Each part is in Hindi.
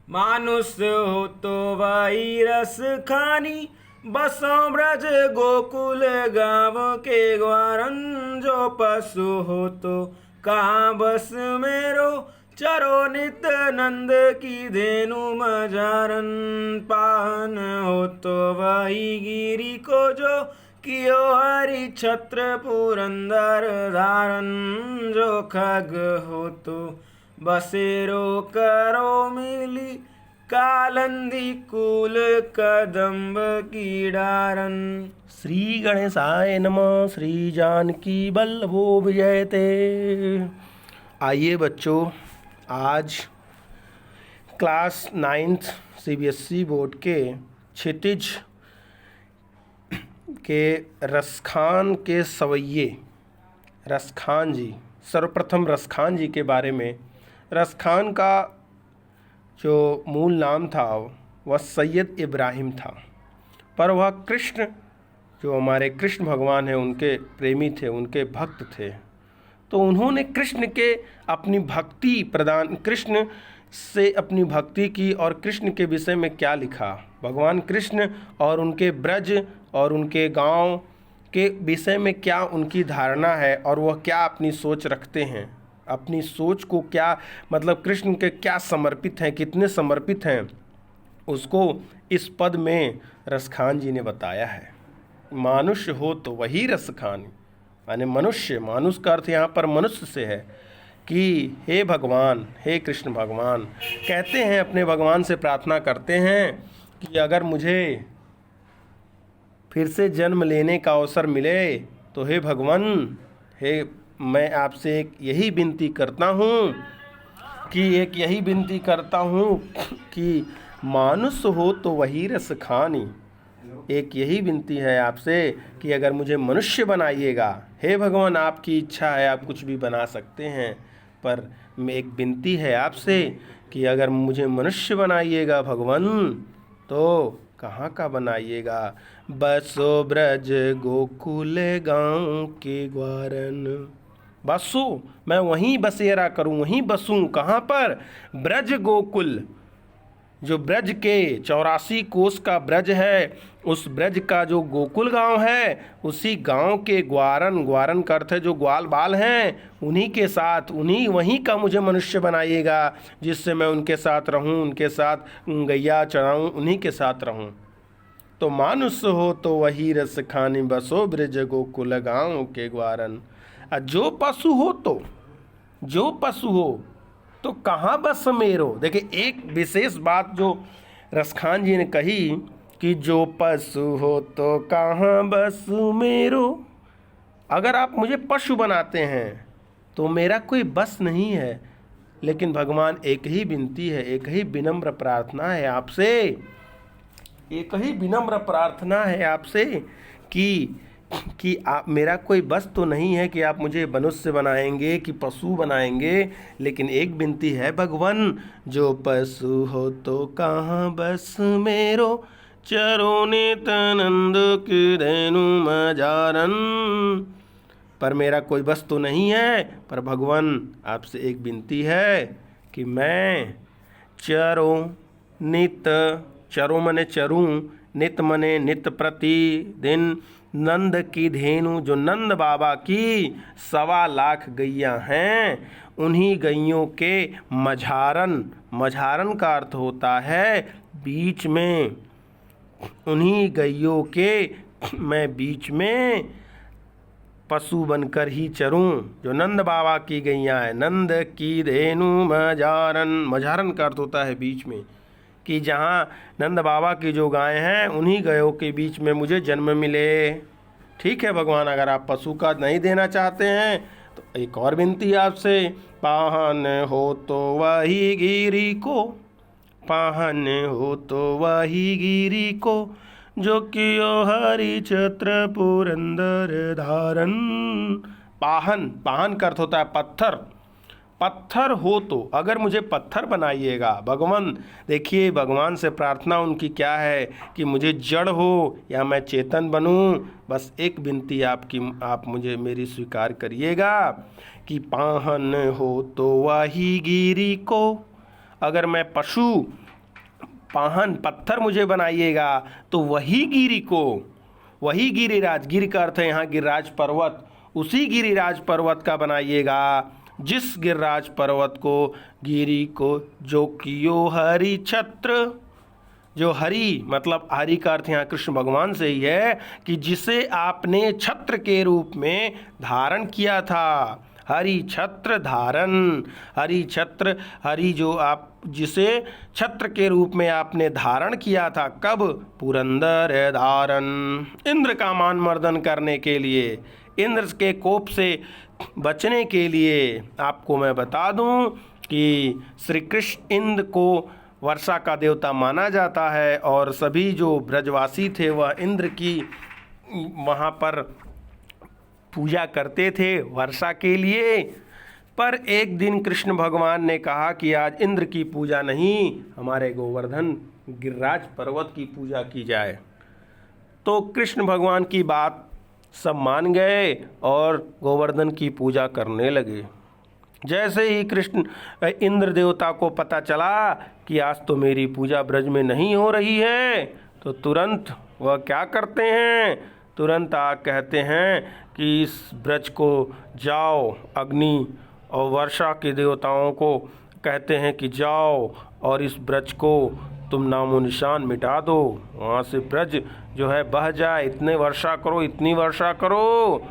मानुष हो तो वही रस खानी, बसों ब्रज गोकुल गाँव के ग्वारन। जो पशु हो तो कहाँ बस मेरो, चरो नित नंद की धेनु मजारन। पान हो तो वही गिरी को, जो कियो हरि छत्र पुरंदर धारन। जो खग हो तो बसेरो करो मिली, कालंदी कुल कदम्ब की डारन। श्री गणेशाय नमः। श्री जानकी वल्लभो विजयते। आइए बच्चों, आज क्लास 9th CBSE बोर्ड के क्षितिज के रसखान के सवैये रसखान जी, सर्वप्रथम रसखान जी के बारे में। रसखान का जो मूल नाम था वह सैयद इब्राहिम था, पर वह कृष्ण, जो हमारे कृष्ण भगवान हैं, उनके प्रेमी थे, उनके भक्त थे। तो उन्होंने कृष्ण के अपनी भक्ति प्रदान, कृष्ण से अपनी भक्ति की और कृष्ण के विषय में क्या लिखा, भगवान कृष्ण और उनके ब्रज और उनके गांव के विषय में क्या उनकी धारणा है और वह क्या अपनी सोच रखते हैं, अपनी सोच को क्या, मतलब कृष्ण के क्या समर्पित हैं, कितने समर्पित हैं, उसको इस पद में रसखान जी ने बताया है। मानुष्य हो तो वही रसखान, यानी मनुष्य, मानुष का अर्थ यहाँ पर मनुष्य से है कि हे भगवान, हे कृष्ण भगवान, कहते हैं अपने भगवान से प्रार्थना करते हैं कि अगर मुझे फिर से जन्म लेने का अवसर मिले तो हे भगवान, हे मैं आपसे एक यही विनती करता हूँ कि मानुष हो तो वही रस खानी। एक यही विनती है आपसे कि अगर मुझे मनुष्य बनाइएगा, हे भगवान आपकी इच्छा है, आप कुछ भी बना सकते हैं, पर मैं एक विनती है आपसे कि अगर मुझे मनुष्य बनाइएगा भगवान, तो कहाँ का बनाइएगा, बसो ब्रज गोकुल गाँव के ग्वारन। बसो, मैं वहीं बसेरा करूं, वहीं बसूं, कहाँ पर, ब्रज गोकुल, जो ब्रज के 84 कोस का ब्रज है, उस ब्रज का जो गोकुल गांव है, उसी गांव के ग्वारन, ग्वारन का अर्थ है जो ग्वाल बाल हैं, उन्हीं के साथ, उन्हीं वहीं का मुझे मनुष्य बनाइएगा, जिससे मैं उनके साथ रहूं, उनके साथ गैया चराऊं, उन्हीं के साथ रहूं। तो मानुष हो तो वही रस खानी, बसो ब्रज गोकुल गांव के ग्वारन। जो पशु हो तो कहाँ बस मेरो। देखिए, एक विशेष बात जो रसखान जी ने कही कि जो पशु हो तो कहाँ बस मेरो। अगर आप मुझे पशु बनाते हैं तो मेरा कोई बस नहीं है, लेकिन भगवान एक ही विनती है, एक ही विनम्र प्रार्थना है आपसे, एक ही विनम्र प्रार्थना है आपसे कि आप, मेरा कोई बस तो नहीं है कि आप मुझे मनुष्य बनाएंगे कि पशु बनाएंगे, लेकिन एक विनती है भगवान, जो पशु हो तो कहाँ बस मेरो, चरो नित नंद की धेनु मजारन। पर मेरा कोई बस तो नहीं है, पर भगवान आपसे एक विनती है कि मैं चरो नित, चरो मने चरूं, नित मने नित प्रति दिन, नंद की धेनु, जो नंद बाबा की 1.25 लाख गैया हैं, उन्हीं गैयों के मझारन, मझारन का अर्थ होता है बीच में, उन्हीं गैयों के मैं बीच में पशु बनकर ही चरूं, जो नंद बाबा की गैया है। नंद की धेनु मझारन, मझारन का अर्थ होता है बीच में, कि जहाँ नंद बाबा की जो गायें हैं, उन्हीं गायों के बीच में मुझे जन्म मिले। ठीक है भगवान, अगर आप पशु का नहीं देना चाहते हैं तो एक और विनती आपसे, पाहन हो तो वही गिरी को, पाहन हो तो वही गिरी को, जो कियो हरि छत्र पुरंदर धारन। पाहन, पाहन का अर्थ होता है पत्थर, पत्थर हो तो, अगर मुझे पत्थर बनाइएगा भगवान। देखिए, भगवान से प्रार्थना उनकी क्या है कि मुझे जड़ हो या मैं चेतन बनूं, बस एक विनती आपकी, आप मुझे मेरी स्वीकार करिएगा कि पाहन हो तो वही गिरी को, अगर मैं पशु पाहन पत्थर मुझे बनाइएगा तो वही गिरी को, वही गिरिराज, गिर का अर्थ है यहाँ गिरिराज पर्वत, उसी गिरिराज पर्वत का बनाइएगा जिस गिरिराज पर्वत को, गिरी को जो कियो हरि छत्र, जो हरि मतलब हरि का अर्थ यहाँ कृष्ण भगवान से ही है कि जिसे आपने छत्र के रूप में धारण किया था। हरि छत्र धारण, हरि छत्र, हरि जो आप जिसे छत्र के रूप में आपने धारण किया था, कब? पुरंदर धारण, इंद्र का मान मर्दन करने के लिए, इंद्र के कोप से बचने के लिए। आपको मैं बता दूं कि श्री कृष्ण इंद्र को वर्षा का देवता माना जाता है और सभी जो ब्रजवासी थे वह इंद्र की वहाँ पर पूजा करते थे वर्षा के लिए। पर एक दिन कृष्ण भगवान ने कहा कि आज इंद्र की पूजा नहीं, हमारे गोवर्धन गिरिराज पर्वत की पूजा की जाए। तो कृष्ण भगवान की बात सब मान गए और गोवर्धन की पूजा करने लगे। जैसे ही कृष्ण इंद्र देवता को पता चला कि आज तो मेरी पूजा ब्रज में नहीं हो रही है, तो तुरंत वह क्या करते हैं, तुरंत कहते हैं कि इस ब्रज को जाओ, अग्नि और वर्षा के देवताओं को कहते हैं कि जाओ और इस ब्रज को तुम नामो निशान मिटा दो, वहाँ से ब्रज जो है बह जाए, इतने वर्षा करो, इतनी वर्षा करो।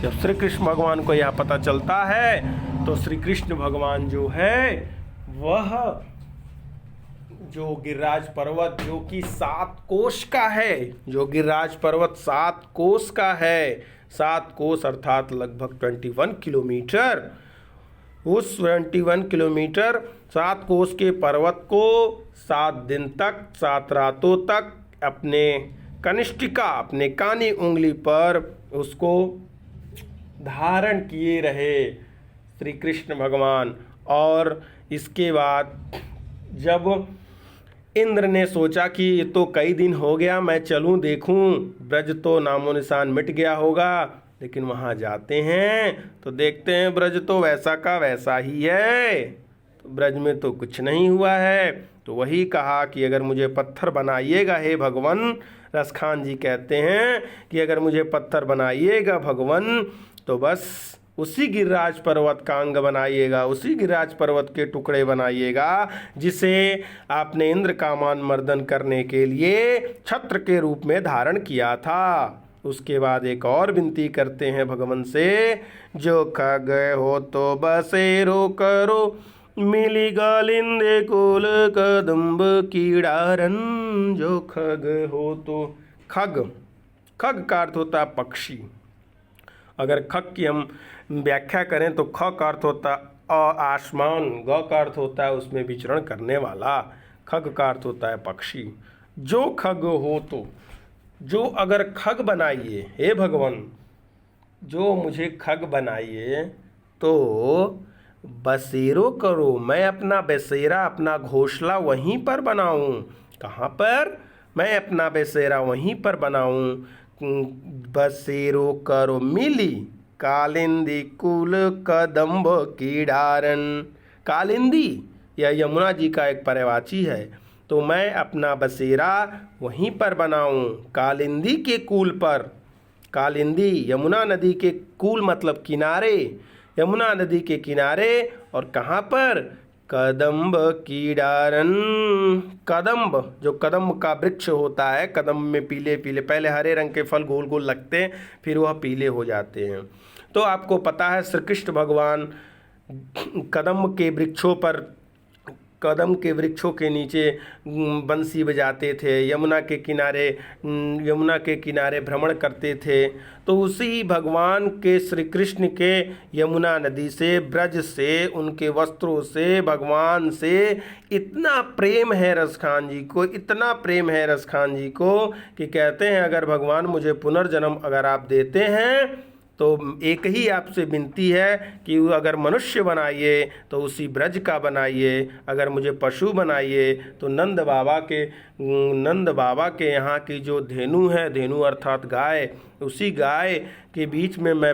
जब श्री कृष्ण भगवान को यह पता चलता है तो श्री कृष्ण भगवान जो है वह जो गिरिराज पर्वत जो कि 7 कोस का है, जो गिरिराज पर्वत 7 कोस का है, 7 कोस अर्थात लगभग 21 किलोमीटर, उस 21 किलोमीटर 7 कोस के पर्वत को 7 दिन तक 7 रातों तक अपने कनिष्ठिका, अपने कानी उंगली पर उसको धारण किए रहे श्री कृष्ण भगवान। और इसके बाद जब इंद्र ने सोचा कि ये तो कई दिन हो गया, मैं चलूं देखूं, ब्रज तो नामो निशान मिट गया होगा, लेकिन वहाँ जाते हैं तो देखते हैं ब्रज तो वैसा का वैसा ही है, तो ब्रज में तो कुछ नहीं हुआ है। तो वही कहा कि अगर मुझे पत्थर बनाइएगा हे भगवान, रसखान जी कहते हैं कि अगर मुझे पत्थर बनाइएगा भगवान तो बस उसी गिरिराज पर्वत का अंग बनाइएगा, उसी गिरिराज पर्वत के टुकड़े बनाइएगा जिसे आपने इंद्र का मान मर्दन करने के लिए छत्र के रूप में धारण किया था। उसके बाद एक और विनती करते हैं भगवान से, जो खग हो तो बसेरो करो, मिली गालिंदे कुल कदम्ब कीड़ारन। जो खग हो तो, खग, खग का अर्थ होता है पक्षी। अगर खग की हम व्याख्या करें तो ख का अर्थ होता आसमान, ग का अर्थ होता है उसमें विचरण करने वाला, खग का अर्थ होता है पक्षी। जो खग हो तो, जो अगर खग बनाइए हे भगवान, जो मुझे खग बनाइए तो बसेरो करो, मैं अपना बसेरा, अपना घोंसला वहीं पर बनाऊं। कहाँ पर? मैं अपना बसेरा वहीं पर बनाऊं। बसेरो करो मिली कालिंदी कुल कदम्ब कीड़ारन। कालिंदी यह यमुना जी का एक पर्यायवाची है, तो मैं अपना बसेरा वहीं पर बनाऊं, कालिंदी के कूल पर। कालिंदी यमुना नदी के कूल मतलब किनारे, यमुना नदी के किनारे। और कहाँ पर? कदम्ब कीड़ारन। कदम्ब, जो कदम्ब का वृक्ष होता है, कदम्ब में पीले पीले पहले हरे रंग के फल गोल गोल लगते हैं, फिर वह पीले हो जाते हैं। तो आपको पता है श्री कृष्ण भगवान कदम्ब के वृक्षों पर, कदम के वृक्षों के नीचे बंसी बजाते थे, यमुना के किनारे भ्रमण करते थे। तो उसी भगवान के श्री कृष्ण के यमुना नदी से, ब्रज से, उनके वस्त्रों से, भगवान से इतना प्रेम है रसखान जी को, इतना प्रेम है रसखान जी को कि कहते हैं अगर भगवान मुझे पुनर्जन्म अगर आप देते हैं तो एक ही आपसे विनती है कि अगर मनुष्य बनाइए तो उसी ब्रज का बनाइए, अगर मुझे पशु बनाइए तो नंद बाबा के यहाँ की जो धेनु है, धेनु अर्थात गाय, उसी गाय के बीच में मैं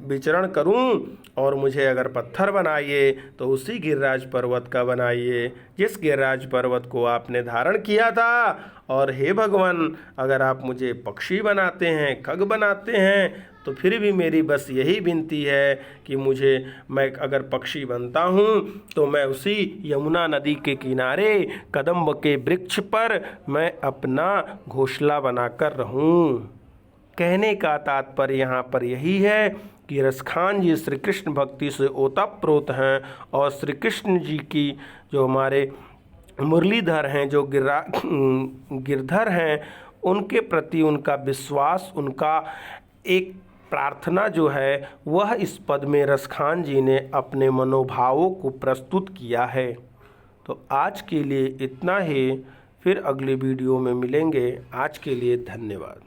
विचरण करूं, और मुझे अगर पत्थर बनाइए तो उसी गिरिराज पर्वत का बनाइए जिस गिरिराज पर्वत को आपने धारण किया था। और हे भगवान, अगर आप मुझे पक्षी बनाते हैं, खग बनाते हैं, तो फिर भी मेरी बस यही विनती है कि मैं अगर पक्षी बनता हूँ तो मैं उसी यमुना नदी के किनारे कदम्ब के वृक्ष पर मैं अपना घोंसला बनाकर रहूं। कहने का तात्पर्य यहाँ पर यही है कि रसखान जी श्री कृष्ण भक्ति से ओतप्रोत हैं, और श्री कृष्ण जी की जो हमारे मुरलीधर हैं, जो गिरधर हैं, उनके प्रति उनका विश्वास, उनका एक प्रार्थना जो है वह इस पद में रसखान जी ने अपने मनोभावों को प्रस्तुत किया है। तो आज के लिए इतना ही, फिर अगले वीडियो में मिलेंगे। आज के लिए धन्यवाद।